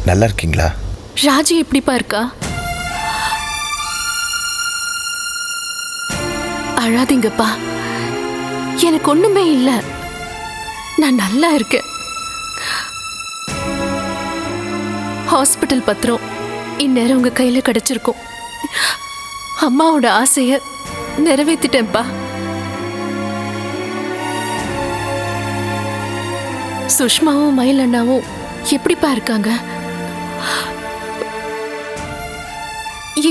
நல்லா இருக்கீங்களா? ராஜி எப்படிப்பா இருக்கா? அழாதீங்கப்பா, எனக்கு ஒண்ணுமே இல்லை, நான் நல்லா இருக்கேன். ஹாஸ்பிட்டல் பத்திரம் இந்நேரம் உங்க கையில கிடைச்சிருக்கும். அம்மாவோட ஆசைய நிறைவேற்றிட்டேன்ப்பா. சுஷ்மாவும் மயில் அண்ணாவும் எப்படிப்பா இருக்காங்க?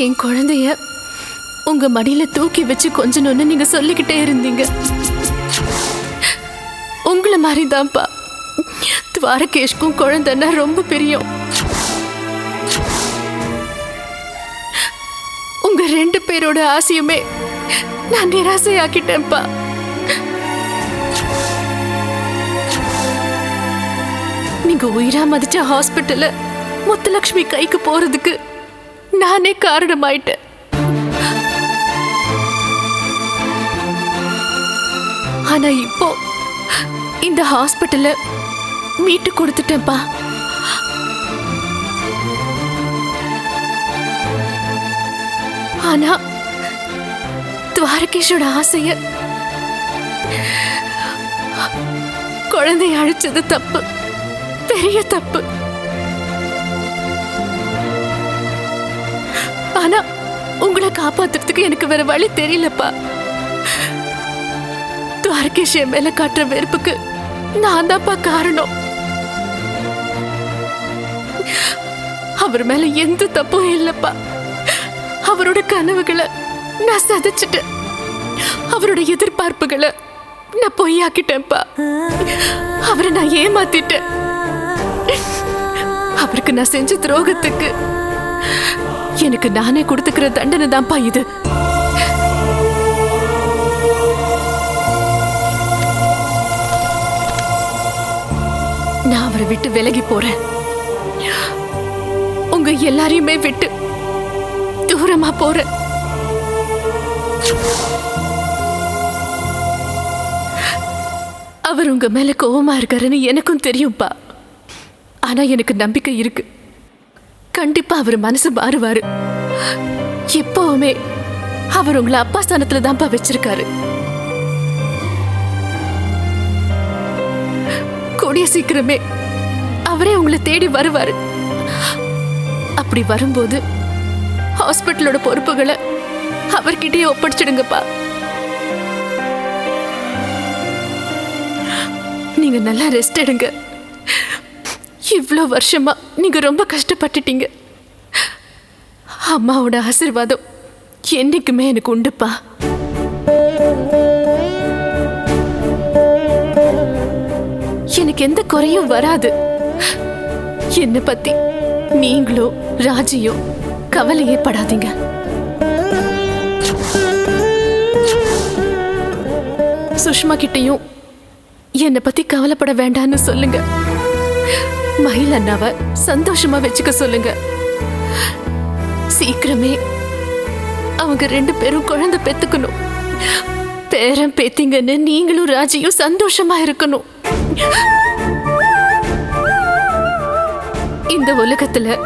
என் குழந்தைய உங்க மடியில தூக்கி வச்சு கொஞ்சணும்னு நீங்க சொல்லிக்கிட்டே இருந்தீங்க. உங்களை மாதிரிதான்ப்பா துவாரகேஷ்க்கும் குழந்தைன்னா ரொம்ப பிரியம். உங்க 2 பேரோட ஆசையுமே நான் நிராசையாக்கிட்டேன்ப்பா. நீங்க உயிரா மதிச்ச ஹாஸ்பிட்டல்ல முத்துலட்சுமி கைக்கு போறதுக்கு நானே காரணமாயிட்டேன். ஆனா இப்போ இந்த ஹாஸ்பிட்டல்ல மீட்டு கொடுத்துட்டேன்ப்பா. ஆனா துவாரகேஷோட ஆசைய குழந்தைய அழிச்சது தப்பு, பெரிய தப்பு. ஆனா உங்களை காப்பாத்துறதுக்கு எனக்கு வேற வழி தெரியலப்பா. துவாரகேஷ் என் மேல காட்டுற வெறுப்புக்கு நான் தான்ப்பா காரணம். அவர் மேல எந்த தப்பும் இல்லப்பா. அவரோட கனவுகளை நான் சதைச்சிட்டேன், அவரோட எதிர்பார்ப்புகளை நான் பொய்யாக்கிட்டேன்ப்பா. அவரை நான் ஏமாத்திட்டேன். அவருக்கு நான் செஞ்ச துரோகத்துக்கு எனக்கு நானே கொடுத்துக்கிற தண்டனை தான்ப்பா இது. நான் அவரை விட்டு விலகி போறேன். உங்க எல்லாரையுமே விட்டு தூரமா போறேன். அவர் உங்க மேல கோவமா இருக்காருன்னு எனக்கும் தெரியும்பா. ஆனா எனக்கு நம்பிக்கை இருக்கு, கண்டிப்பா அவர் மனசு மாறுவாரு. எப்பவுமே அவர் உங்களை அப்பா ஸ்தானத்துல தான்ப்பா வச்சிருக்காரு. கூடிய சீக்கிரமே அவரே உங்களை தேடி வருவாரு. அப்படி வரும்போது ஹாஸ்பிட்டலோட பொறுப்புகளை அவர்கிட்டயே ஒப்படைச்சிடுங்கப்பா. நீங்க நல்லா ரெஸ்ட் எடுங்க. இவ்வளோ வருஷமா நீங்க ரொம்ப கஷ்டப்பட்டுட்டீங்க. அம்மாவோட ஆசீர்வாதம் என்னைக்குமே எனக்கு உண்டுப்பா. எனக்கு எந்த குறையும் வராது. என்னை பத்தி நீங்களோ ராஜியோ கவலையே படாதீங்க. சுஷ்மா கிட்டையும் என்னை பத்தி கவலைப்பட வேண்டான்னு சொல்லுங்க. மயில் அண்ணாவை சந்தோஷமா வச்சுக்க சொல்லுங்க. சீக்கிரமே அவங்க 2 பேரும் குழந்தை பெத்துக்கணும். பேரன் பேத்திங்கன்னு நீங்களும் ராஜியும் சந்தோஷமா இருக்கணும். இந்த உலகத்துல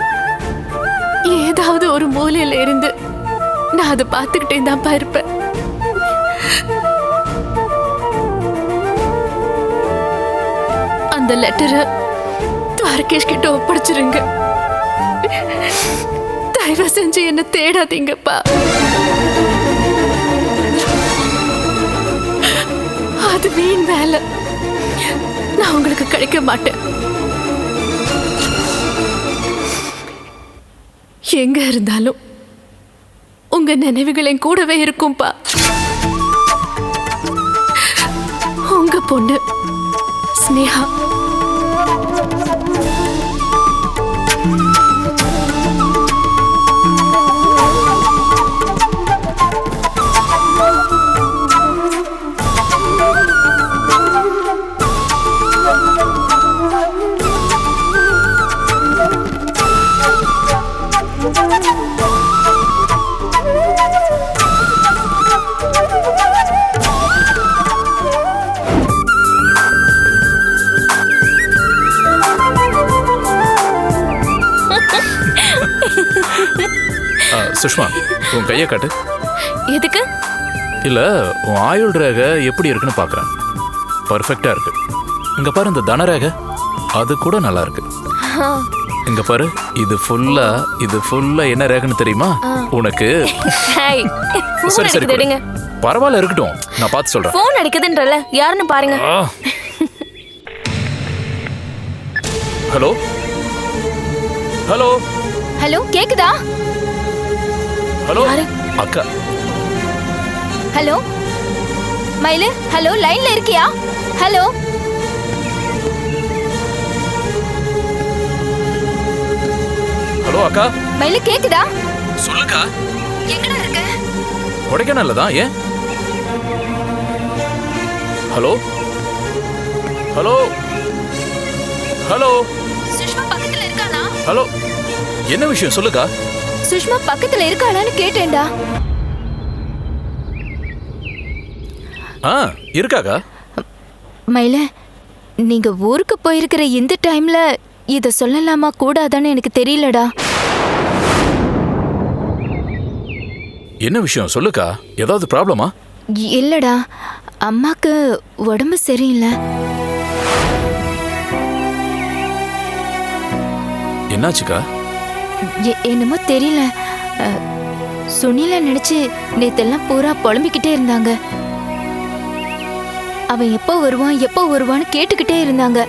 ஏதாவது ஒரு மூலையில இருந்து நான் அதை பார்த்துக்கிட்டே தான்ப்பா இருப்பேன். அந்த லெட்டரை துவாரகேஷ் கிட்ட ஒப்படைச்சிருங்க. தயவு செஞ்சு என்ன தேடாதீங்கப்பா. அது வீண் வேலை, நான் உங்களுக்கு கிடைக்க மாட்டேன். எங்க இருந்தாலும் உங்க நினைவுகள் என் கூடவே இருக்கும்பா. உங்க பொண்ணு ஸ்னேகா. சுஷ்மா, உன் கையை காட்டு. எதுக்கு? இல்ல, உன் ஆயுள் ரேகை எப்படி இருக்குன்னு பாக்குறேன். பர்ஃபெக்டா இருக்கு. இங்க பாரு, இந்த தனரேகை அது கூட நல்லா இருக்கு. இங்க பாரு, இது ஃபுல்லா என்ன ரேகைன்னு தெரியுமா உனக்கு? சரி சரி, பரவாயில்ல, இருக்கட்டும், நான் பார்த்து சொல்றேன். போன் அடிக்குதுன்றல, யாருன்னு பாருங்க. ஹலோ ஹலோ ஹலோ, கேக்குதா? ஹலோ அக்கா. ஹலோ மயிலு, ஹலோ, லைன்ல இருக்கியா? ஹலோ ஹலோ அக்கா. மயிலு, கேக்குதா? சொல்லுக்கா. எங்கடா இருக்க? கொடைக்கானல்ல தான். ஏன்? Hello hello hello. சுஷ்மா பக்கத்துல இருக்கானா? ஹலோ, என்ன விஷயம் சொல்லுக்கா. சுஷ்மா பக்கத்துல இருக்காளான்னு கேட்டேன்டா. இருக்காக்கா. மயில, நீங்க ஊருக்கு போயிருக்கிற இந்த டைம்ல இத சொல்லலாமா கூடாதான்னு எனக்கு தெரியலடா. என்ன விஷயம் சொல்லுக்கா. ஏதாவது ப்ராப்ளமா? இல்லடா, அம்மாக்கு உடம்பு சரியில்லை. என்னாச்சுக்கா? என்னமோ தெரியல. சுனில நினைச்சு நேத்தெல்லாம் பூரா புலம்பிக்கிட்டே இருந்தாங்க. அவன் எப்போ வருவான்னு கேட்டுக்கிட்டே இருந்தாங்க.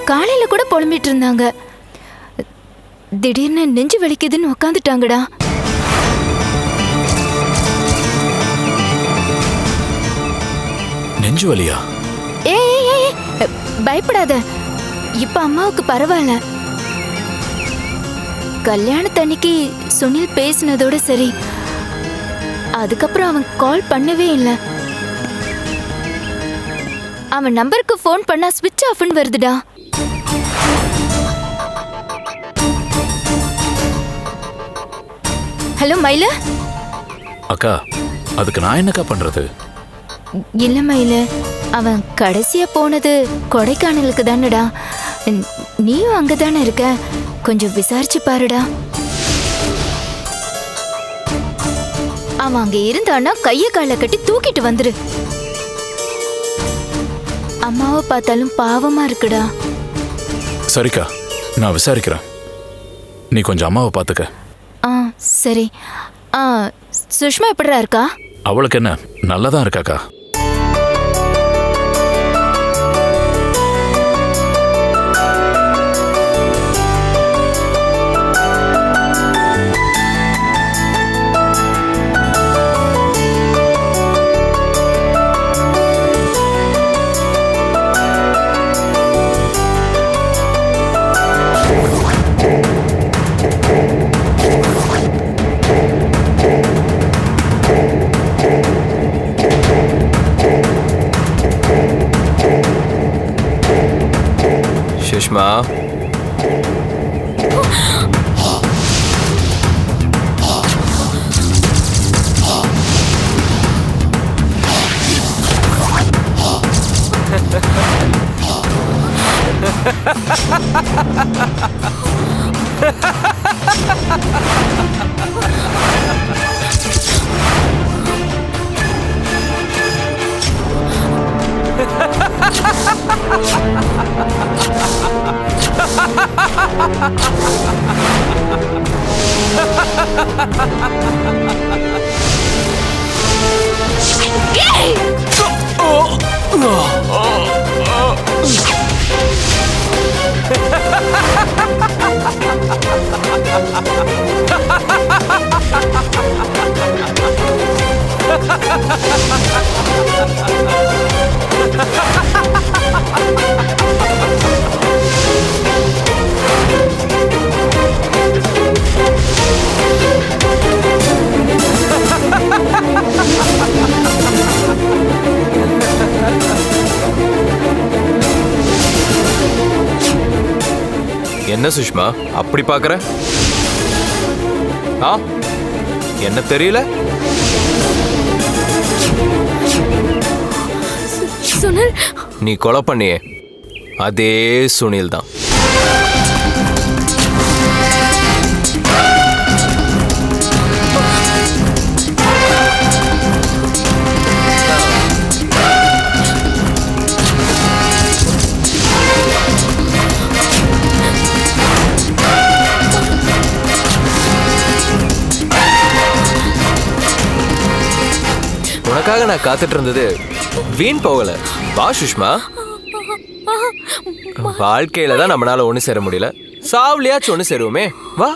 காலையில கூட புலம்பிட்டு இருந்தாங்க. திடீர்னு நெஞ்சு வலிக்குதுன்னு உக்காந்துட்டாங்கடா. நெஞ்சு வலியா? ஏய், பயப்படாத, இப்ப அம்மாவுக்கு பரவாயில்ல. கல்யாணத்தன்னைக்கு சுனில் பேசினதோட சரி, அதுக்கப்புறம் அவன் கால் பண்ணவே இல்லை. அவன் நம்பருக்கு ஃபோன் பண்ணா ஸ்விட்ச் ஆஃப்னு வருதுடா. ஹலோ மயில. அக்கா, அதுக்கு நான் என்னக்கா பண்றது? இல்ல மயில, அவன் கடைசியா போனது கொடைக்கானலுக்கு தானடா. நீயும் அங்கதானே இருக்க, கொஞ்சம் விசாரிச்சு பாருடா. அவன் அங்க இருந்தான்னா கைய கால கட்டி தூக்கிட்டு வந்துரு. அம்மாவை பார்த்தாலும் பாவமா இருக்குடா. சரிக்கா, நான் விசாரிக்கிறேன். நீ கொஞ்சம் அம்மாவை பார்த்துக்க. சரி. சுஷ்மா எப்படிடா இருக்கா? அவளுக்கு என்ன, நல்லதான் இருக்காக்கா. சுஷ்மா, என்ன சுஷ்மா அப்படி பாக்குற? என்ன தெரியல? சுனில், நீ கொலை பண்ணியே அதே சுனில் தான். உனக்காக நான் காத்துட்டு இருந்தது வீண் போகல. வா சுஷ்மா, வாழ்க்கையில தான் நம்மளால ஒண்ணு சேர முடியல, சாவுலியாச்சும் ஒண்ணு சேருவோமே. வா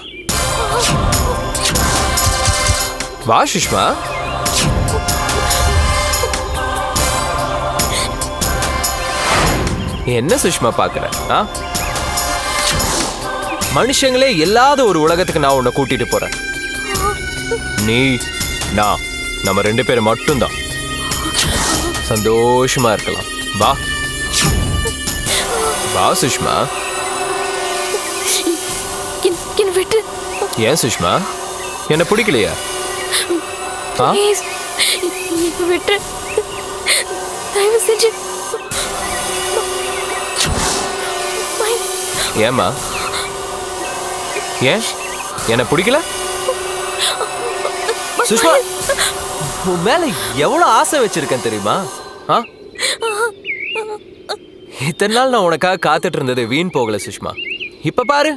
வா சுஷ்மா. என்ன சுஷ்மா பாக்குற? மனுஷங்களே இல்லாத ஒரு உலகத்துக்கு நான் உன்னை கூட்டிட்டு போறேன். நீ நான் நம்ம 2 பேரும் மட்டும்தான் சந்தோஷமா இருக்கலாம். வா வா சுஷ்மா. விட்டு. ஏன் சுஷ்மா, என்ன பிடிக்கலையா? விட்டு, தயவு செஞ்சு. ஏமா, ஏன் என்ன பிடிக்கல? சுஷ்மா, உன் மேல எவ்வளவு ஆசை வச்சிருக்கேன் தெரியுமா? இத்தனை நாள் நான் உனக்காக காத்துட்டு இருந்தது வீண் போகல சுஷ்மா. இப்ப பாரு,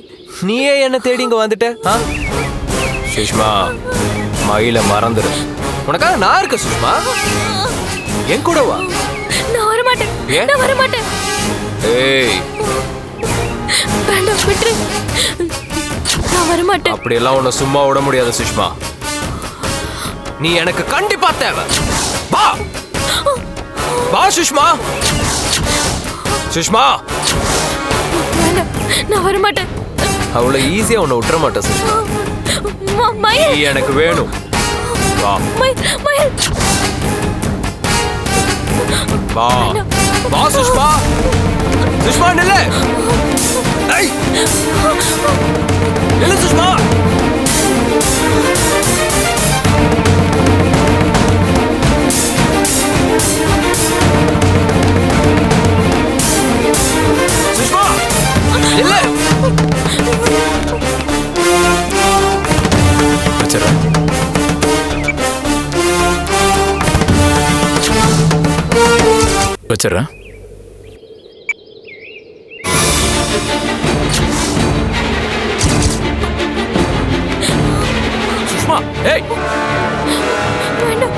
நீயே என்ன தேடி இங்க வந்துட்ட. சுஷ்மா, மயில மறந்துரு. உனக்காக நான் இருக்க சுஷ்மா, என் கூட வா. நான் வர மாட்டேன். ஏன்? நான் வர மாட்டேன். ஏய், வேண்டாம், விட்டு. நான் வர மாட்டேன். அப்படியெல்லாம் உன்னை சும்மா விட முடியாது சுஷ்மா. நீ எனக்கு கண்டிப்பா தேவை. வா வா சுஷ்மா. சுஷ்மா, வேண்டாம், நான் வர மாட்டேன். அவ்வளவு ஈஸியா உன்னை விட்டுற மாட்டேன் சுஷ்மா. மயில், நீ எனக்கு வேணும். வா மயில். வா வா சுஷ்மா. சுஷ்மா நில்லு. ஏய், நில்லு சுஷ்மா. சுஷ்மா நில்லு. வச்சிடறேன். வச்சிடறேன். சுஷ்மா, ஏய் வேண்டாம்.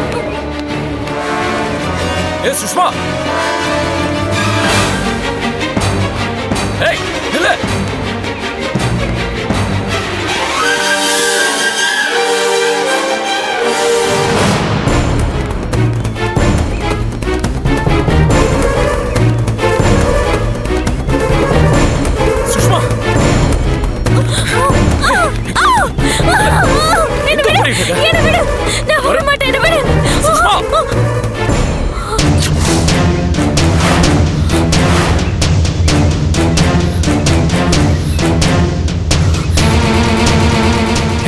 ஏய் சுஷ்மா, ஏய் நில்லு. சுஷ்மா, என்னை விடு. என்னை விடு. நான் வர மாட்டேன். என்னை விடு. சுஷ்மா.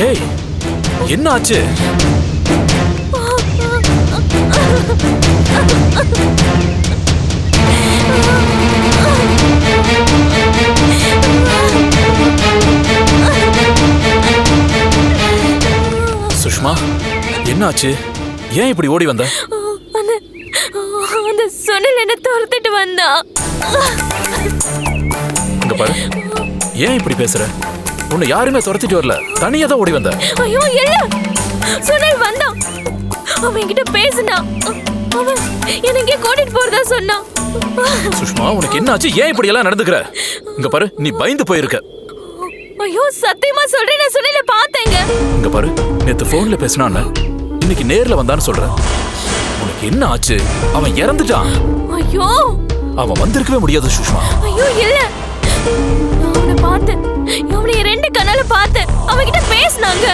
ஏய், என்ன ஆச்சு? சுஷ்மா, என்ன ஆச்சு? ஏன் இப்படி ஓடி வந்த? அந்த அந்த சுனில் என்ன துரத்திட்டு வந்தான். இங்க பாரு, ஏன் இப்படி பேசுற? உன்னை யாருமே துரத்திட்டு வரல, தனியா தான் ஓடி வந்த. ஐயோ இல்ல, சுனில் வந்தான். அவன் என்கிட்ட பேசினான். அவன் எனக்கு கூட்டிட்டு போறதா சொன்னான். சுஷ்மா, உனக்கு என்ன ஆச்சு? ஏன் இப்படி எல்லாம் நடந்துக்கிற? இங்க பாரு, நீ பயந்து போயிருக்க. ஐயோ சத்தியமா சொல்றேன், நான் சுனில பார்த்தேங்க. இங்க பாரு, நேத்து போன்ல பேசினான், இன்னைக்கு நேர்ல வந்தான்னு சொல்றேன். உனக்கு என்ன ஆச்சு? அவன் இறந்துட்டான். ஐயோ, அவன் வந்திருக்கவே முடியாது சுஷ்மா. ஐயோ இல்ல, நான் அவனை பார்த்தேன். அவனை 2 கண்ணால பார்த்தேன். அவன்கிட்ட பேசினாங்க.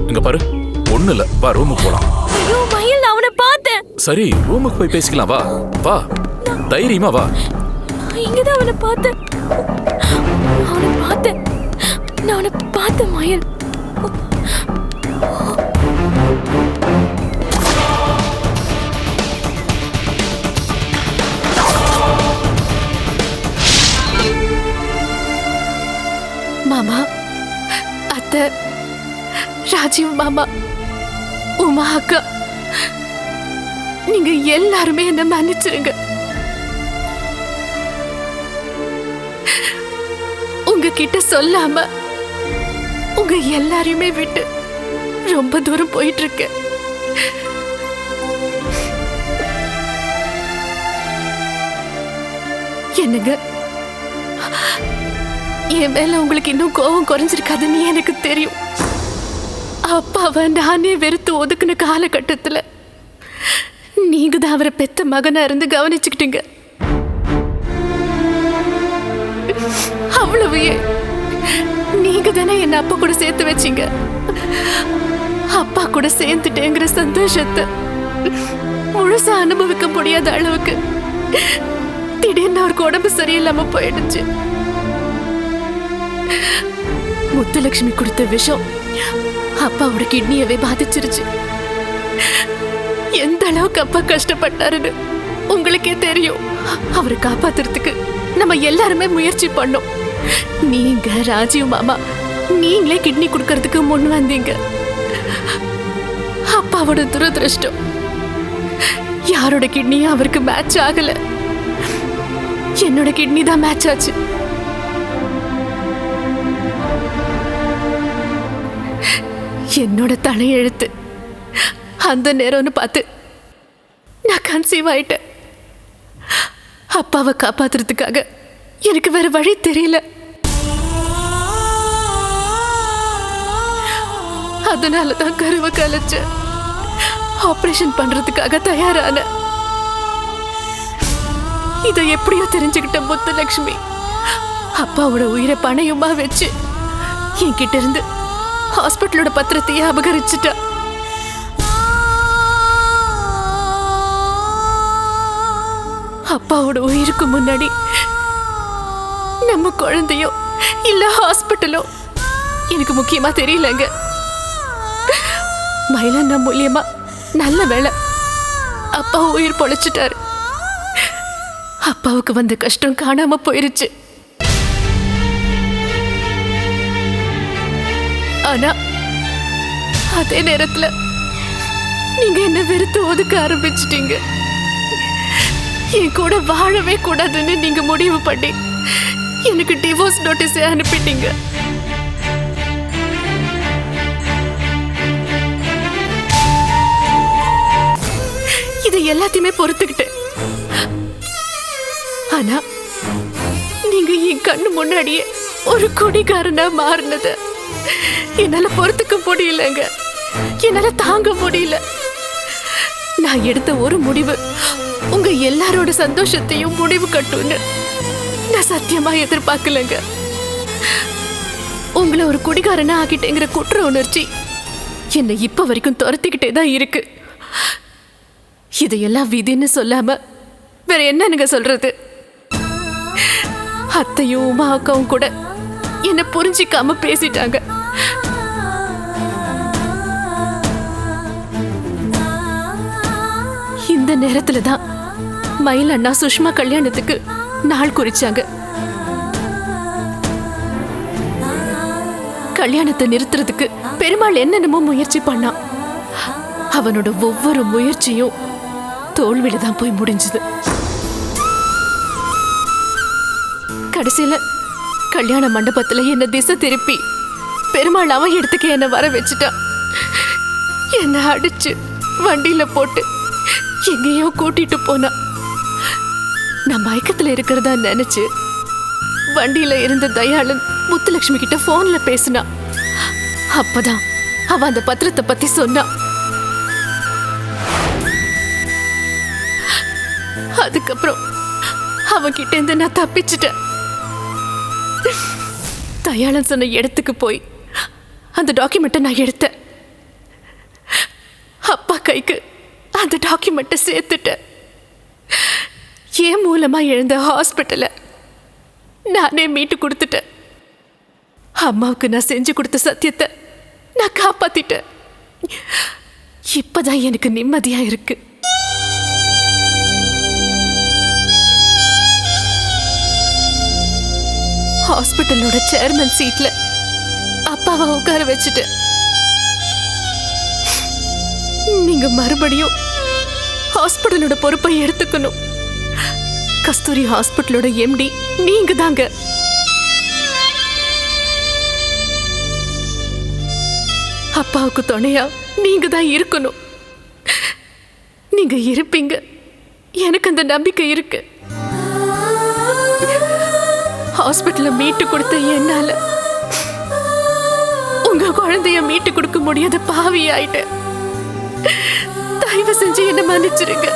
இங்க பாரு, ஒண்ணு இல்ல, வா ரூமுக்கு போலாம். ஐயோ மயில், நான் அவனை பார்த்தேன். சரி, ரூமுக்கு போய் பேசிக்கலாம். வா வா, தைரியமா வா. இங்கதான் அவனை பார்த்தேன். அவனை பார்த்தேன். நான் அவனை பார்த்தேன் மயில். மாமா, அத்தை, ராஜீவ் மாமா, உமா அக்கா, நீங்க எல்லாருமே என்ன மன்னிச்சிருங்க. உங்ககிட்ட சொல்லாம உங்க எல்லாரையுமே விட்டு ரொம்ப தூரம் போயிட்டு இருக்கேன். என்னங்க, என் மேல உங்களுக்கு இன்னும் கோபம் குறைஞ்சிருக்காதுன்னு எனக்கு தெரியும். அப்பாவை நானே வெறுத்து ஒதுக்குன காலகட்டத்துல நீங்க தான் அவரை பெத்த மகனா இருந்து கவனிச்சுக்கிட்டீங்க. அவ்வளவு ஏன், நீங்க தானே என்ன அப்பா கூட சேர்த்து வச்சீங்க. அப்பா கூட சேர்ந்துட்டேங்கிற சந்தோஷத்தை முழுசா அனுபவிக்க முடியாத அளவுக்கு திடீர்னு அவருக்கு உடம்பு சரியில்லாம போயிடுச்சு. முத்துலட்சுமி கொடுத்த விஷம் அப்பாவோட கிட்னியவே பாதிச்சிருச்சு. எந்த அளவுக்கு அப்பா கஷ்டப்பட்டாருன்னு உங்களுக்கே தெரியும். அவரை காப்பாத்துறதுக்கு நம்ம எல்லாருமே முயற்சி பண்ணோம். நீங்க, ராஜீவ் மாமா, நீங்களே கிட்னி கொடுக்கறதுக்கு முன் வந்தீங்க. அப்பாவோட துரதிருஷ்டம், யாரோட கிட்னியும் அவருக்கு மேட்ச் ஆகல. என்னோட கிட்னி தான் மேட்ச் ஆச்சு. என்னோட தலையெழுத்து அந்த நேரம்னு பார்த்து நான் கன்சீவ் ஆயிட்டேன். அப்பாவை காப்பாத்துறதுக்காக எனக்கு வேற வழி தெரியல. அதனாலதான் கருவை கலைச்சு ஆபரேஷன் பண்றதுக்காக தயாரான. இதை எப்படியோ தெரிஞ்சுக்கிட்ட முத்துலட்சுமி அப்பாவோட உயிரை பணையுமா வச்சு என்கிட்ட இருந்து ஹாஸ்பிட்டலோட பத்திரத்தையே அபகரிச்சுட்டா. அப்பாவோட உயிருக்கு முன்னாடி நம்ம குழந்தையோ இல்ல ஹாஸ்பிட்டலோ எனக்கு முக்கியமா தெரியலங்க. மயிலண்ணா மூலியமா நல்ல வேலை அப்பா உயிர் பொழைச்சிட்டாரு. அப்பாவுக்கு வந்த கஷ்டம் காணாம போயிருச்சு. ஆனா அதே நேரத்துல நீங்க என்ன வெறுத்து ஒதுக்க ஆரம்பிச்சிட்டீங்க. என் கூட வாழவே கூடாதுன்னு நீங்க முடிவு பண்ணி எனக்கு டிவோர்ஸ் நோட்டீஸ் அனுப்பிட்டீங்க. இதை எல்லாத்தையுமே பொறுத்துக்கிட்டேன். ஆனா நீங்க என் கண்ணு முன்னாடியே ஒரு குடிகாரனா மாறினது என்னால பொறுத்துக்க முடியலங்க. என்னால தாங்க முடியல. நான் எடுத்த ஒரு முடிவு உங்க எல்லாரோட சந்தோஷத்தையும் முடிவு கட்டும்னு நான் சத்தியமா எதிர்பார்க்கலங்க. உங்களை ஒரு குடிகாரனா ஆக்கிட்டேங்கிற குற்ற உணர்ச்சி என்னை இப்ப வரைக்கும் துரத்திக்கிட்டே தான் இருக்கு. இதையெல்லாம் விதின்னு சொல்லாம வேற என்னங்க சொல்றது? அத்தையும் உமா அக்காவும் கூட என்ன புரிஞ்சிக்காம பேசிட்டாங்க. இந்த நேரத்துல தான் மயில் அண்ணா சுஷ்மா கல்யாணத்துக்கு நாள் குறிச்சாங்க. கல்யாணத்தை நிறுத்துறதுக்கு பெருமாள் என்னென்னமோ முயற்சி பண்ணான். அவனோட ஒவ்வொரு முயற்சியும் தோல்வியில தான் போய் முடிஞ்சது. கடைசியில கல்யாண மண்டபத்துல என்ன திசை திருப்பி பெருமாள் அவன் இடத்துக்கு என்ன வர வச்சுட்டான். என்ன அடிச்சு வண்டியில போட்டு எங்கேயோ கூட்டிட்டு போனா. நான் மயக்கத்துல இருக்கிறதா நினைச்சு வண்டியில இருந்த தயாளன் முத்துலட்சுமி கிட்ட போன்ல பேசினா. அப்பதான் அவன் அந்த பத்திரத்தை பத்தி சொன்னான். அதுக்கப்புறம் அவன்கிட்ட இருந்து நான் தப்பிச்சிட்டேன். தயாளன் சொன்ன இடத்துக்கு போய் அந்த டாக்குமெண்ட்டை நான் எடுத்தேன். அப்பா கைக்கு அந்த டாக்குமெண்ட்டை சேர்த்துட்டேன். என் மூலமா எழுந்த ஹாஸ்பிட்டலை நானே மீட்டு கொடுத்துட்டேன். அம்மாவுக்கு நான் செஞ்சு கொடுத்த சத்தியத்தை நான் காப்பாத்திட்டேன். இப்பதான் எனக்கு நிம்மதியா இருக்கு. ஹாஸ்பிட்டலோட சேர்மன் சீட்ல அப்பாவை உட்கார வச்சுட்டு நீங்க மறுபடியும் ஹாஸ்பிட்டலோட பொறுப்பை எடுத்துக்கணும். கஸ்தூரி ஹாஸ்பிட்டலோட எம்டி நீங்க தாங்க. அப்பாவுக்கு துணையா நீங்க தான் இருக்கணும். நீங்க இருப்பீங்க. எனக்கு அந்த நம்பிக்கை இருக்கு. ஹாஸ்பிட்டல்ல மீட்டு கொடுத்த என்னால உங்க குழந்தைய மீட்டு கொடுக்க முடியாத பாவி ஆயிட்டேன். தயவு செஞ்சு என்ன மன்னிச்சிருங்க.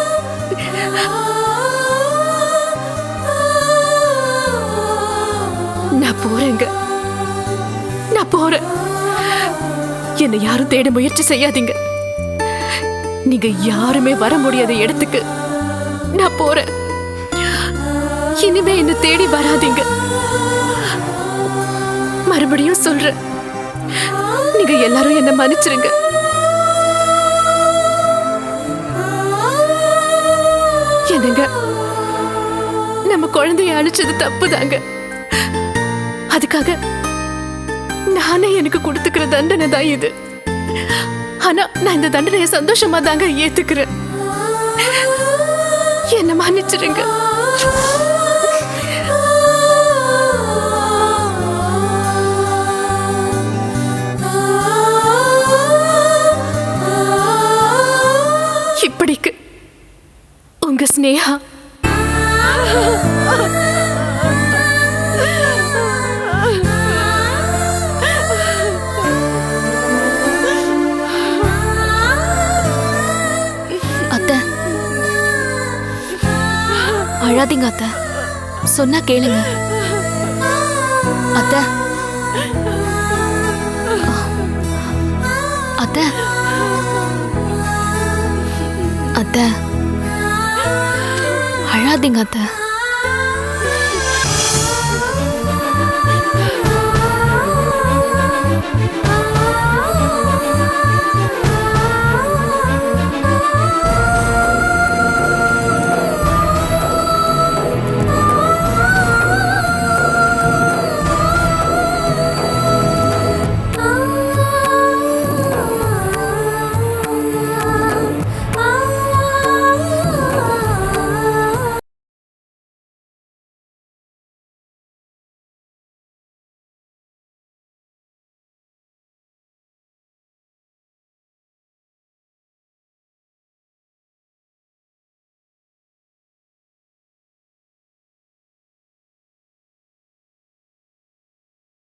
நான் போறேங்க. நான் போறேன். என்னை யாரும் தேட முயற்சி செய்யாதீங்க. நீங்க யாருமே வர முடியாத இடத்துக்கு நான் போறேன். இனிமே என்ன தேடி வராதீங்க. மறுபடியும் சொல்றேன், நீங்க எல்லாரும் என்ன மன்னிச்சிருங்க. என்னங்க, நம்ம குழந்தைய அழிச்சது தப்புதாங்க. அதுக்காக நானே எனக்கு கொடுத்துக்கிற தண்டனை தான் இது. ஆனா நான் இந்த தண்டனையை சந்தோஷமா தாங்க ஏத்துக்கிறேன். என்ன மன்னிச்சிருங்க. இப்படிக்கு உங்க ஸ்னேகா. அத்தை, அழாதீங்க அத்தை. சொன்னா கேளுங்க அத்தை. அத்தை, அத்தை, அழாதீங்க அத்தை.